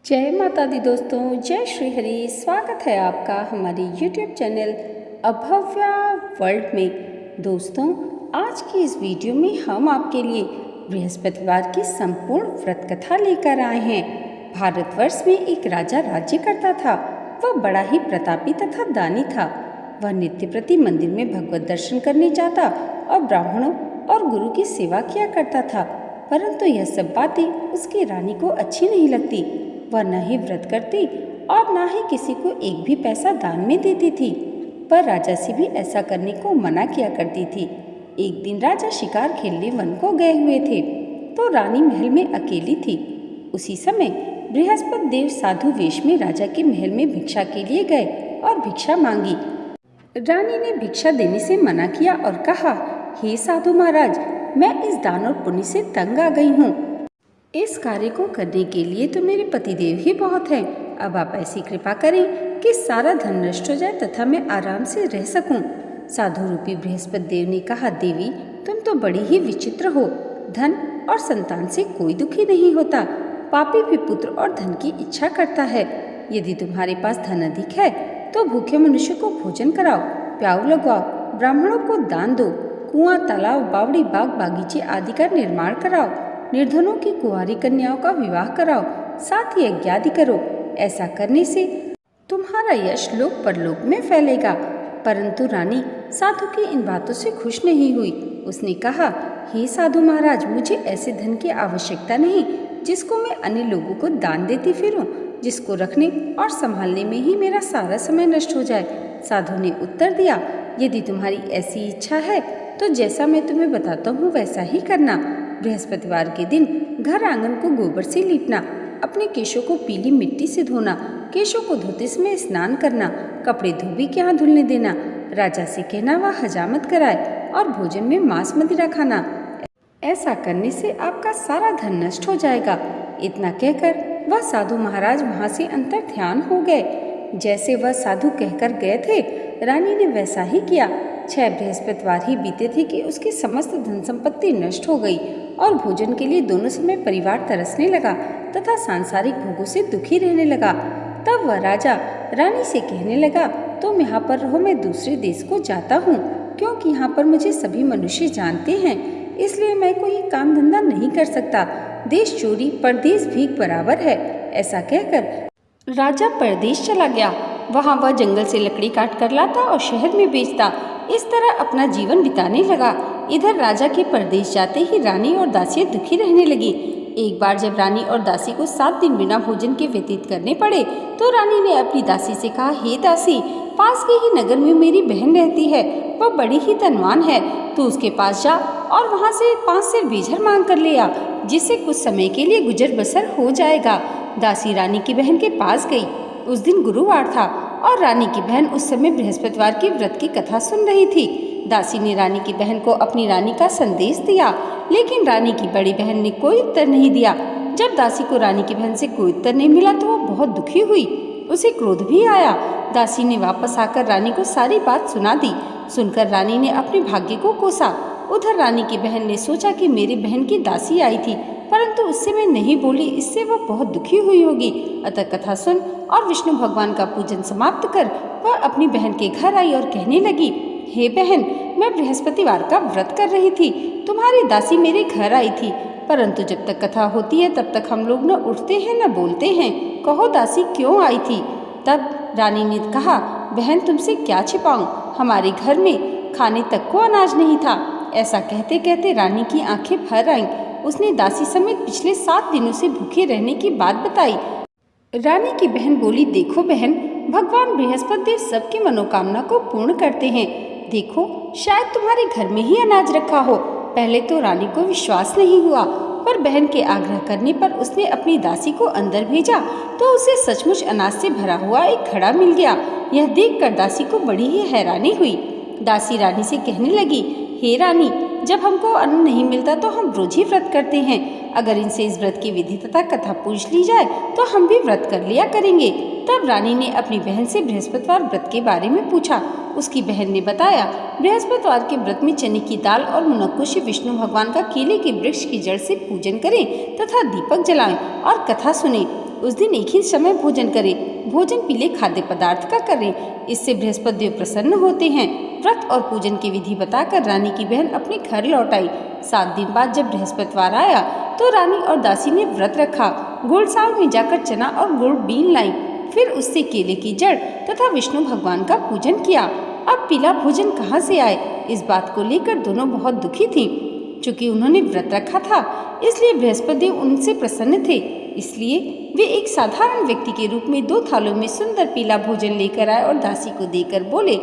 जय माता दी दोस्तों, जय श्री हरि। स्वागत है आपका हमारे YouTube चैनल अभव्या वर्ल्ड में। दोस्तों, आज की इस वीडियो में हम आपके लिए बृहस्पतिवार की संपूर्ण व्रत कथा लेकर आए हैं। भारतवर्ष में एक राजा राज्य करता था। वह बड़ा ही प्रतापी तथा दानी था। वह नित्य प्रति मंदिर में भगवत दर्शन करने जाता और ब्राह्मणों और गुरु की सेवा किया करता था। परंतु यह सब बातें उसकी रानी को अच्छी नहीं लगती। वह न ही व्रत करती और न ही किसी को एक भी पैसा दान में देती थी। पर राजा से भी ऐसा करने को मना किया करती थी। एक दिन राजा शिकार खेलने वन को गए हुए थे तो रानी महल में अकेली थी। उसी समय बृहस्पति देव साधु वेश में राजा के महल में भिक्षा के लिए गए और भिक्षा मांगी। रानी ने भिक्षा देने से मना किया और कहा, हे साधु महाराज, मैं इस दान और पुण्य से तंग आ गई हूँ। इस कार्य को करने के लिए तो मेरे पतिदेव ही बहुत हैं। अब आप ऐसी कृपा करें कि सारा धन नष्ट हो जाए तथा मैं आराम से रह सकूं। साधु रूपी बृहस्पति देव ने कहा, देवी, तुम तो बड़ी ही विचित्र हो। धन और संतान से कोई दुखी नहीं होता। पापी भी पुत्र और धन की इच्छा करता है। यदि तुम्हारे पास धन अधिक है तो भूखे मनुष्य को भोजन कराओ, प्याऊ लगवाओ, ब्राह्मणों को दान दो, कुआं, तालाब, बावड़ी, बाग, बागीचे आदि का निर्माण कराओ, निर्धनों की कुंवारी कन्याओं का विवाह कराओ, साथ ही यज्ञ आदि करो। ऐसा करने से तुम्हारा यश लोक परलोक में फैलेगा। परंतु रानी साधु की इन बातों से खुश नहीं हुई। उसने कहा, हे साधु महाराज, मुझे ऐसे धन की आवश्यकता नहीं जिसको मैं अन्य लोगों को दान देती फिरूं, जिसको रखने और संभालने में ही मेरा सारा समय नष्ट हो जाए। साधु ने उत्तर दिया, यदि तुम्हारी ऐसी इच्छा है तो जैसा मैं तुम्हें बताता हूँ वैसा ही करना। बृहस्पतिवार के दिन घर आंगन को गोबर से लीपना, अपने केशों को पीली मिट्टी से धोना, केशों को धोते समय स्नान करना, कपड़े धोबी के यहाँ धुलने देना, राजा से कहना वह हजामत कराए और भोजन में मांस मदिरा खाना। ऐसा करने से आपका सारा धन नष्ट हो जाएगा। इतना कहकर वह साधु महाराज वहाँ से अंतर ध्यान हो गए। जैसे वह साधु कहकर गए थे, रानी ने वैसा ही किया। 6 बृहस्पतिवार ही बीते थे कि उसकी समस्त धन संपत्ति नष्ट हो गई और भोजन के लिए दोनों समय परिवार तरसने लगा तथा सांसारिक भोगों से दुखी रहने लगा। तब वह राजा रानी से कहने लगा, तुम यहाँ पर रहो, मैं दूसरे देश को जाता हूँ, क्योंकि यहाँ पर मुझे सभी मनुष्य जानते हैं, इसलिए मैं कोई काम धंधा नहीं कर सकता। देश चोरी परदेश भीख बराबर है। ऐसा कहकर राजा परदेश चला गया। वहाँ वह जंगल से लकड़ी काट कर लाता और शहर में बेचता। इस तरह अपना जीवन बिताने लगा। इधर राजा के परदेश जाते ही रानी और दासियां दुखी रहने लगी। एक बार जब रानी और दासी को 7 दिन बिना भोजन के व्यतीत करने पड़े तो रानी ने अपनी दासी से कहा, हे दासी, पास के ही नगर में मेरी बहन रहती है, वह बड़ी ही धनवान है। तू उसके पास जा और वहाँ से 5 सेर बीजर मांग कर ले आ, जिससे कुछ समय के लिए गुजर बसर हो जाएगा। दासी रानी की बहन के पास गई। उस दिन गुरुवार था और रानी की बहन उस समय बृहस्पतिवार की व्रत की कथा सुन रही थी। दासी ने रानी की बहन को अपनी रानी का संदेश दिया, लेकिन रानी की बड़ी बहन ने कोई उत्तर नहीं दिया। जब दासी को रानी की बहन से कोई उत्तर नहीं मिला तो वो बहुत दुखी हुई। उसे क्रोध भी आया। दासी ने वापस आकर रानी को सारी बात सुना दी। सुनकर रानी ने अपने भाग्य को कोसा। उधर रानी की बहन ने सोचा कि मेरी बहन की दासी आई थी, परंतु उससे मैं नहीं बोली, इससे वह बहुत दुखी हुई होगी। अतः कथा सुन और विष्णु भगवान का पूजन समाप्त कर वह अपनी बहन के घर आई और कहने लगी, हे बहन, मैं बृहस्पतिवार का व्रत कर रही थी। तुम्हारी दासी मेरे घर आई थी, परंतु जब तक कथा होती है तब तक हम लोग न उठते हैं न बोलते हैं। कहो दासी क्यों आई थी? तब रानी ने कहा, बहन, तुमसे क्या छिपाऊं, हमारे घर में खाने तक को अनाज नहीं था। ऐसा कहते कहते रानी की आंखें भर आईं। उसने दासी समेत पिछले 7 दिनों से भूखे रहने की बात बताई। रानी की बहन बोली, देखो बहन, भगवान बृहस्पति देव सबकी मनोकामना को पूर्ण करते हैं। देखो, शायद तुम्हारे घर में ही अनाज रखा हो। पहले तो रानी को विश्वास नहीं हुआ, पर बहन के आग्रह करने पर उसने अपनी दासी को अंदर भेजा तो उसे सचमुच अनाज से भरा हुआ एक घड़ा मिल गया। यह देखकर दासी को बड़ी ही हैरानी हुई। दासी रानी से कहने लगी, हे रानी, जब हमको अन्न नहीं मिलता तो हम रोज ही व्रत करते हैं। अगर इनसे इस व्रत की विधि तथा कथा पूछ ली जाए तो हम भी व्रत कर लिया करेंगे। तब रानी ने अपनी बहन से बृहस्पतिवार व्रत के बारे में पूछा। उसकी बहन ने बताया, बृहस्पतिवार के व्रत में चने की दाल और मुनक्कों से विष्णु भगवान का केले के वृक्ष की जड़ से पूजन करें तथा दीपक जलाएं और कथा सुने। उस दिन एक ही समय भोजन करे, भोजन पीले खाद्य पदार्थ का करें, इससे बृहस्पति देव प्रसन्न होते हैं। व्रत और पूजन की विधि बताकर रानी की बहन अपने घर लौट आई। 7 दिन बाद जब बृहस्पतिवार आया तो रानी और दासी ने व्रत रखा। घोड़साल में जाकर चना और गुड़ बीन लाई, फिर उससे केले की जड़ तथा विष्णु भगवान का पूजन किया। अब पीला भोजन कहाँ से आए, इस बात को लेकर दोनों बहुत दुखी थीं। चूंकि उन्होंने व्रत रखा था इसलिए बृहस्पति देव उनसे प्रसन्न थे, इसलिए वे एक साधारण व्यक्ति के रूप में 2 थालों में सुंदर पीला भोजन लेकर आए और दासी को देकर बोले,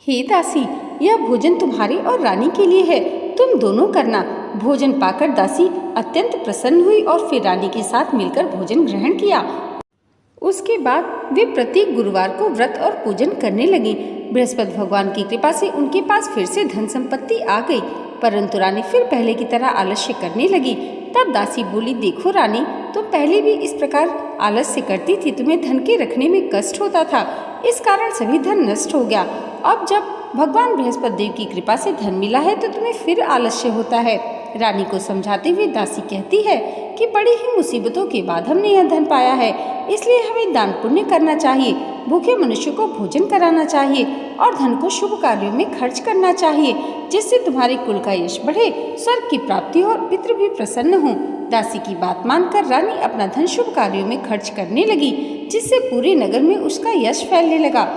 हे दासी, यह भोजन तुम्हारे और रानी के लिए है, तुम दोनों करना। भोजन पाकर दासी अत्यंत प्रसन्न हुई और फिर रानी के साथ मिलकर भोजन ग्रहण किया। उसके बाद वे प्रत्येक गुरुवार को व्रत और पूजन करने लगी। बृहस्पति भगवान की कृपा से उनके पास फिर से धन संपत्ति आ गई, परंतु रानी फिर पहले की तरह आलस्य करने लगी। तब दासी बोली, देखो रानी, तुम पहले भी इस प्रकार आलस्य करती थी, तुम्हें धन के रखने में कष्ट होता था, इस कारण सभी धन नष्ट हो गया। अब जब भगवान बृहस्पति देव की कृपा से धन मिला है तो तुम्हें फिर आलस्य होता है। रानी को समझाते हुए दासी कहती है कि बड़ी ही मुसीबतों के बाद हमने यह धन पाया है, इसलिए हमें दान पुण्य करना चाहिए, भूखे मनुष्य को भोजन कराना चाहिए और धन को शुभ कार्यों में खर्च करना चाहिए, जिससे तुम्हारे कुल का यश बढ़े, स्वर्ग की प्राप्ति हो और पितृ भी प्रसन्न हों। दासी की बात मानकर रानी अपना धन शुभ कार्यों में खर्च करने लगी, जिससे पूरे नगर में उसका यश फैलने लगा।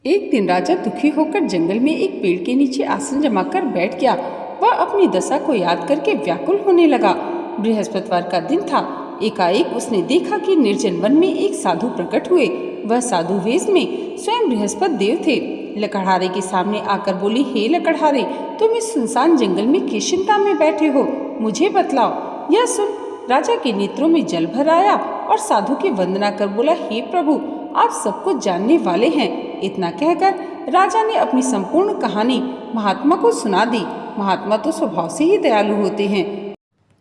एक दिन राजा दुखी होकर जंगल में एक पेड़ के नीचे आसन जमाकर बैठ गया। वह अपनी दशा को याद करके व्याकुल होने लगा। बृहस्पतिवार का दिन था। एकाएक उसने देखा कि निर्जन वन में एक साधु प्रकट हुए। वह साधु वेश में स्वयं बृहस्पति देव थे। लकड़हारे के सामने आकर बोली, हे लकड़हारे, तुम इस सुनसान जंगल में किस चिंता में बैठे हो, मुझे बतलाओ। यह सुन राजा के नेत्रों में जल भर आया और साधु की वंदना कर बोला, हे प्रभु, आप सब कुछ जानने वाले हैं। इतना कहकर राजा ने अपनी संपूर्ण कहानी महात्मा को सुना दी। महात्मा तो स्वभाव से ही दयालु होते हैं।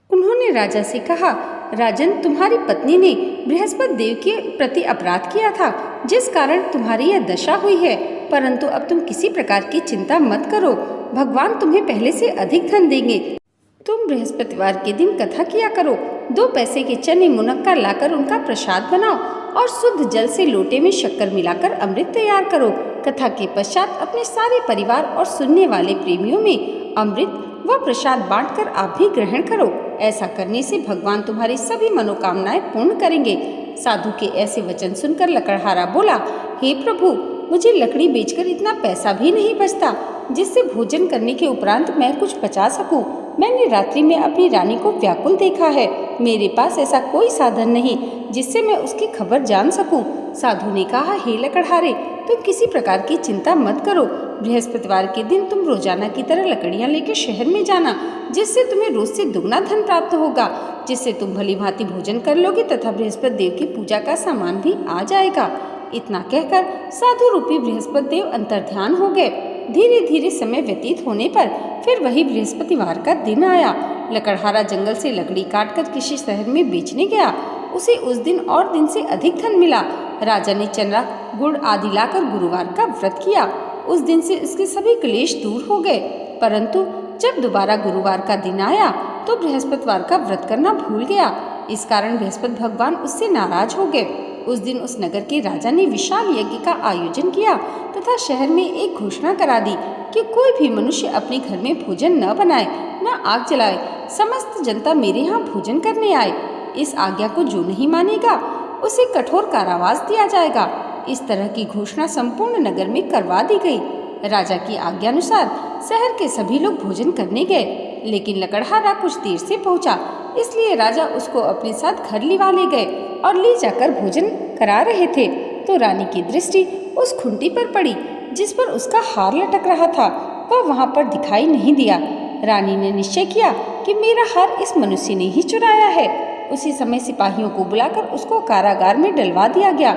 उन्होंने राजा से कहा, राजन, तुम्हारी पत्नी ने बृहस्पति देव के प्रति अपराध किया था, जिस कारण तुम्हारी यह दशा हुई है, परंतु अब तुम किसी प्रकार की चिंता मत करो, भगवान तुम्हें पहले से अधिक धन देंगे। तुम बृहस्पतिवार के दिन कथा किया करो, 2 पैसे के चने मुनक्का लाकर उनका प्रसाद बनाओ और शुद्ध जल से लोटे में शक्कर मिलाकर अमृत तैयार करो। कथा के पश्चात अपने सारे परिवार और सुनने वाले प्रेमियों में अमृत व प्रसाद बांटकर आप भी ग्रहण करो। ऐसा करने से भगवान तुम्हारी सभी मनोकामनाएं पूर्ण करेंगे। साधु के ऐसे वचन सुनकर लकड़हारा बोला, हे प्रभु, मुझे लकड़ी बेचकर इतना पैसा भी नहीं बचता जिससे भोजन करने के उपरांत मैं कुछ बचा सकूं। मैंने रात्रि में अपनी रानी को व्याकुल देखा है। मेरे पास ऐसा कोई साधन नहीं जिससे मैं उसकी खबर जान सकूं। साधु ने कहा, हे लकड़हारे, तुम किसी प्रकार की चिंता मत करो। बृहस्पतिवार के दिन तुम रोजाना की तरह लकड़ियां लेकर शहर में जाना, जिससे तुम्हें रोज से दुगना धन प्राप्त होगा, जिससे तुम भली भांति भोजन कर लोगे तथा बृहस्पति देव की पूजा का सामान भी आ जाएगा। इतना कहकर साधु रूपी बृहस्पति देव अंतर्ध्यान हो गए। धीरे धीरे समय व्यतीत होने पर फिर वही बृहस्पतिवार का दिन आया। लकड़हारा जंगल से लकड़ी काटकर किसी शहर में बेचने गया। उसे उस दिन और दिन से अधिक धन मिला। राजा ने चना गुड़ आदि लाकर गुरुवार का व्रत किया। उस दिन से इसके सभी क्लेश दूर हो गए। परंतु जब दोबारा गुरुवार का दिन आया तो बृहस्पतिवार का व्रत करना भूल गया। इस कारण बृहस्पति भगवान उससे नाराज हो गए। उस दिन उस नगर के राजा ने विशाल यज्ञ का आयोजन किया तथा शहर में एक घोषणा करा दी कि कोई भी मनुष्य अपने घर में भोजन न बनाए, न आग जलाए। समस्त जनता मेरे यहाँ भोजन करने आए। इस आज्ञा को जो नहीं मानेगा उसे कठोर कारावास दिया जाएगा। इस तरह की घोषणा संपूर्ण नगर में करवा दी गई। राजा की आज्ञानुसार शहर के सभी लोग भोजन करने गए, लेकिन लकड़हारा कुछ देर से पहुंचा, इसलिए राजा उसको अपने साथ घर लिवा ले गए और ले जाकर भोजन करा रहे थे तो रानी की दृष्टि उस खुंटी पर पड़ी जिस पर उसका हार लटक रहा था। वह वहां पर दिखाई नहीं दिया। रानी ने निश्चय किया कि मेरा हार इस मनुष्य ने ही चुराया है। उसी समय सिपाहियों को बुलाकर उसको कारागार में डलवा दिया गया।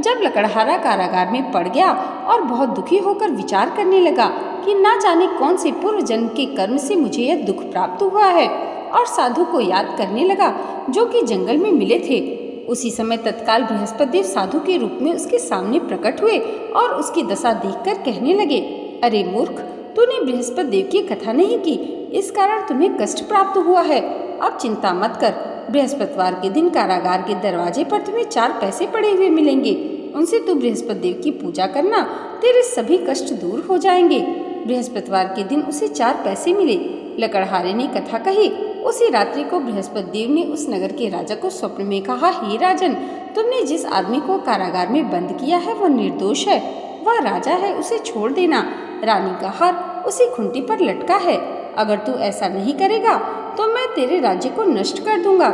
जब लकड़हारा कारागार में पड़ गया और बहुत दुखी होकर विचार करने लगा कि ना जाने कौन से पूर्व जन्म के कर्म से मुझे यह दुख प्राप्त हुआ है, और साधु को याद करने लगा जो कि जंगल में मिले थे। उसी समय तत्काल बृहस्पति देव साधु के रूप में उसके सामने प्रकट हुए और उसकी दशा देखकर कहने लगे, अरे मूर्ख, तूने बृहस्पति देव की कथा नहीं की, इस कारण तुम्हें कष्ट प्राप्त हुआ है। अब चिंता मत कर, बृहस्पतिवार के दिन कारागार के दरवाजे पर तुम्हें 4 पैसे पड़े हुए मिलेंगे। उनसे तू बृहस्पति देव की पूजा करना, तेरे सभी कष्ट दूर हो जाएंगे। बृहस्पतिवार के दिन उसे 4 पैसे मिले। लकड़हारे ने कथा कही। उसी रात्रि को बृहस्पति देव ने उस नगर के राजा को स्वप्न में कहा, हे राजन, तुमने जिस आदमी को कारागार में बंद किया है वह निर्दोष है, वह राजा है, उसे छोड़ देना। रानी का हार उसी खूंटी पर लटका है। अगर तू ऐसा नहीं करेगा तो मैं तेरे राज्य को नष्ट कर दूंगा।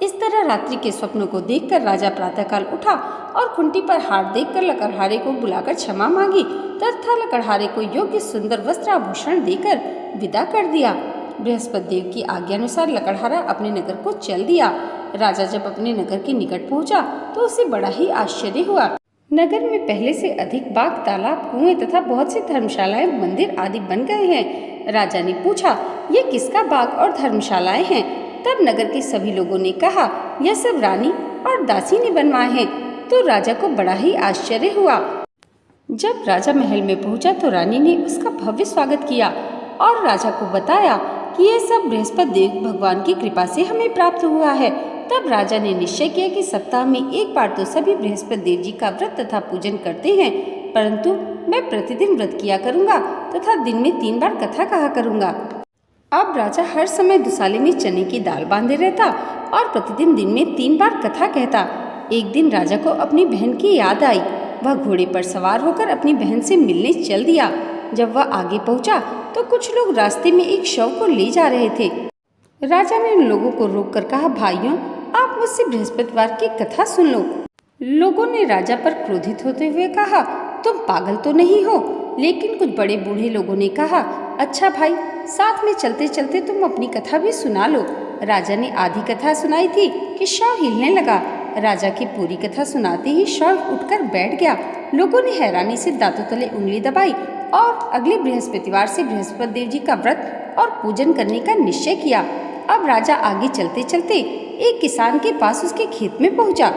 इस तरह रात्रि के स्वप्नों को देखकर राजा प्रातःकाल उठा और खूंटी पर हार देखकर लकड़हारे को बुलाकर क्षमा मांगी तथा लकड़हारे को योग्य सुंदर वस्त्र आभूषण देकर विदा कर दिया। बृहस्पति देव की आज्ञानुसार लकड़हारा अपने नगर को चल दिया। राजा जब अपने नगर के निकट पहुंचा तो उसे बड़ा ही आश्चर्य हुआ। नगर में पहले से अधिक बाग, तालाब, कुएं तथा बहुत सी धर्मशालाएं, मंदिर आदि बन गए हैं। राजा ने पूछा, ये किसका बाग और धर्मशालाएं हैं? तब नगर के सभी लोगों ने कहा, यह सब रानी और दासी ने बनवाए हैं। तो राजा को बड़ा ही आश्चर्य हुआ। जब राजा महल में पहुंचा तो रानी ने उसका भव्य स्वागत किया और राजा को बताया कि यह सब बृहस्पति देव भगवान की कृपा से हमें प्राप्त हुआ है। तब राजा ने निश्चय किया कि सप्ताह में एक बार तो सभी बृहस्पति देव जी का व्रत तथा पूजन करते हैं, परंतु मैं प्रतिदिन व्रत किया करूंगा तथा दिन में 3 बार कथा कहा करूंगा। अब राजा हर समय दुसाले में चने की दाल बांधे रहता और प्रतिदिन दिन में 3 बार कथा कहता। एक दिन राजा को अपनी बहन की याद आई। वह घोड़े पर सवार होकर अपनी बहन से मिलने चल दिया। जब वह आगे पहुंचा तो कुछ लोग रास्ते में एक शव को ले जा रहे थे। राजा ने उन लोगों को रोककर कहा, भाइयों, आप मुझसे बृहस्पतिवार की कथा सुन लो। लोगों ने राजा पर क्रोधित होते हुए कहा, तुम पागल तो नहीं हो? लेकिन कुछ बड़े बूढ़े लोगों ने कहा, अच्छा भाई, साथ में चलते चलते तुम अपनी कथा भी सुना लो। राजा ने आधी कथा सुनाई थी कि शव हिलने लगा। राजा की पूरी कथा सुनाते ही शव उठकर बैठ गया। लोगों ने हैरानी से दांतों तले उंगली दबाई और अगले बृहस्पतिवार से बृहस्पति देव जी का व्रत और पूजन करने का निश्चय किया। अब राजा आगे चलते चलते एक किसान के पास उसके खेत में पहुंचा।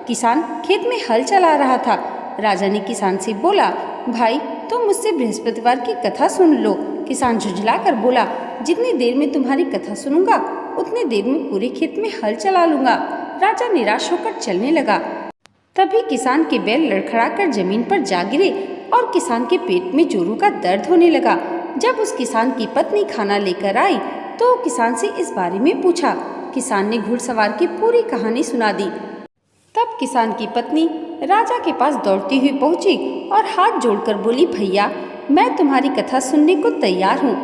किसान खेत में हल चला रहा था। राजा ने किसान से बोला, भाई, तुम मुझसे बृहस्पतिवार की कथा सुन लो। किसान झुंझलाकर बोला, जितनी देर में तुम्हारी कथा सुनूंगा उतनी देर में पूरे खेत में हल चला लूंगा। राजा निराश होकर चलने लगा। तभी किसान के बैल लड़खड़ाकर जमीन पर जा गिरे और किसान के पेट में जोरों का दर्द होने लगा। जब उस किसान की पत्नी खाना लेकर आई तो किसान से इस बारे में पूछा। किसान ने घुड़सवार की पूरी कहानी सुना दी। तब किसान की पत्नी राजा के पास दौड़ती हुई पहुंची और हाथ जोड़कर बोली, भैया, मैं तुम्हारी कथा सुनने को तैयार हूँ।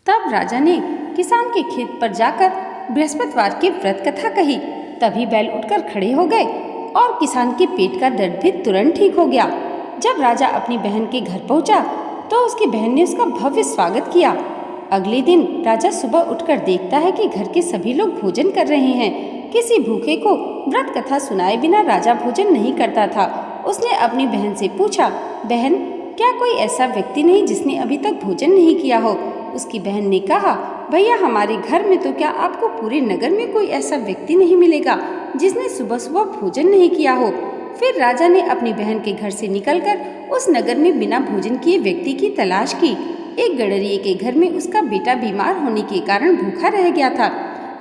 तब राजा ने किसान के खेत पर जाकर बृहस्पतिवार की व्रत कथा कही। तभी बैल उठकर खड़े हो गए और किसान के पेट का दर्द भी तुरंत ठीक हो गया। जब राजा अपनी बहन के घर पहुंचा तो उसकी बहन ने उसका भव्य स्वागत किया। अगले दिन राजा सुबह उठकर देखता है कि घर के सभी लोग भोजन कर रहे हैं। किसी भूखे को व्रत कथा सुनाए बिना राजा भोजन नहीं करता था। उसने अपनी बहन से पूछा, बहन, क्या कोई ऐसा व्यक्ति नहीं जिसने अभी तक भोजन नहीं किया हो? उसकी बहन ने कहा, भैया, हमारे घर में तो क्या आपको पूरे नगर में कोई ऐसा व्यक्ति नहीं मिलेगा जिसने सुबह सुबह भोजन नहीं किया हो। फिर राजा ने अपनी बहन के घर से निकलकर उस नगर में बिना भोजन किए व्यक्ति की तलाश की। एक गडरिये के घर में उसका बेटा बीमार होने के कारण भूखा रह गया था।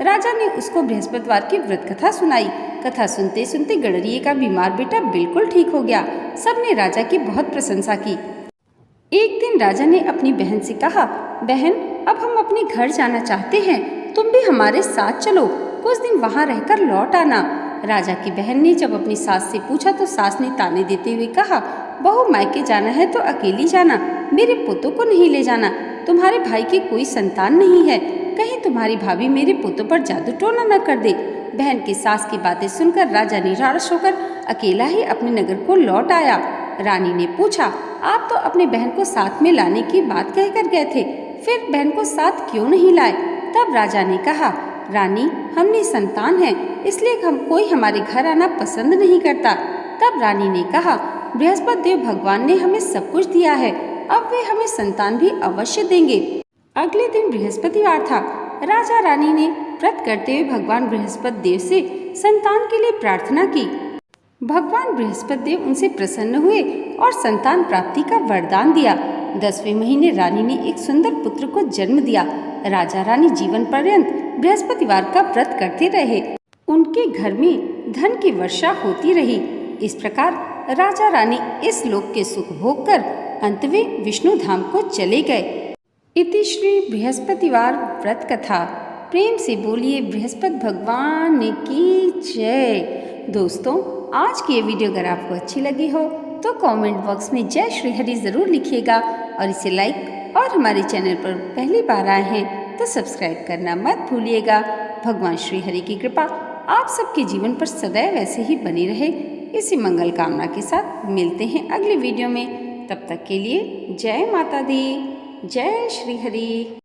राजा ने उसको बृहस्पतिवार की व्रत कथा सुनाई। कथा सुनते सुनते गडरिये का बीमार बेटा बिल्कुल ठीक हो गया। सबने राजा की बहुत प्रशंसा की। एक दिन राजा ने अपनी बहन से कहा, बहन, अब हम अपने घर जाना चाहते हैं, तुम भी हमारे साथ चलो, कुछ दिन वहाँ रहकर लौट आना। राजा की बहन ने जब अपनी सास से पूछा तो सास ने ताने देते हुए कहा, बहू, मायके जाना है तो अकेली जाना, मेरे पोतों को नहीं ले जाना। तुम्हारे भाई की कोई संतान नहीं है, कहीं तुम्हारी भाभी मेरे पोतों पर जादू टोना न कर दे। बहन की सास की बातें सुनकर राजा निराश होकर अकेला ही अपने नगर को लौट आया। रानी ने पूछा, आप तो अपने बहन को साथ में लाने की बात कहकर गए थे, फिर बहन को साथ क्यों नहीं लाए? तब राजा ने कहा, रानी, हमने संतान है, इसलिए कोई हमारे घर आना पसंद नहीं करता। तब रानी ने कहा, बृहस्पति देव भगवान ने हमें सब कुछ दिया है, अब वे हमें संतान भी अवश्य देंगे। अगले दिन बृहस्पतिवार था। राजा रानी ने व्रत करते हुए भगवान बृहस्पति देव से संतान के लिए प्रार्थना की। भगवान बृहस्पति देव उनसे प्रसन्न हुए और संतान प्राप्ति का वरदान दिया। 10वें महीने रानी ने एक सुंदर पुत्र को जन्म दिया। राजा रानी जीवन पर्यंत बृहस्पतिवार का व्रत करते रहे। उनके घर में धन की वर्षा होती रही। इस प्रकार राजा रानी इस लोक के सुख भोग कर अंत में विष्णु धाम को चले गए। इति श्री बृहस्पतिवार व्रत कथा। प्रेम से बोलिए बृहस्पति भगवान की जय। दोस्तों, आज की ये वीडियो अगर आपको अच्छी लगी हो तो कमेंट बॉक्स में जय श्री हरि ज़रूर लिखिएगा और इसे लाइक और हमारे चैनल पर पहली बार आए हैं तो सब्सक्राइब करना मत भूलिएगा। भगवान श्री हरि की कृपा आप सबके जीवन पर सदैव ऐसे ही बनी रहे, इसी मंगल कामना के साथ मिलते हैं अगली वीडियो में। तब तक के लिए जय माता दी, जय श्री हरि।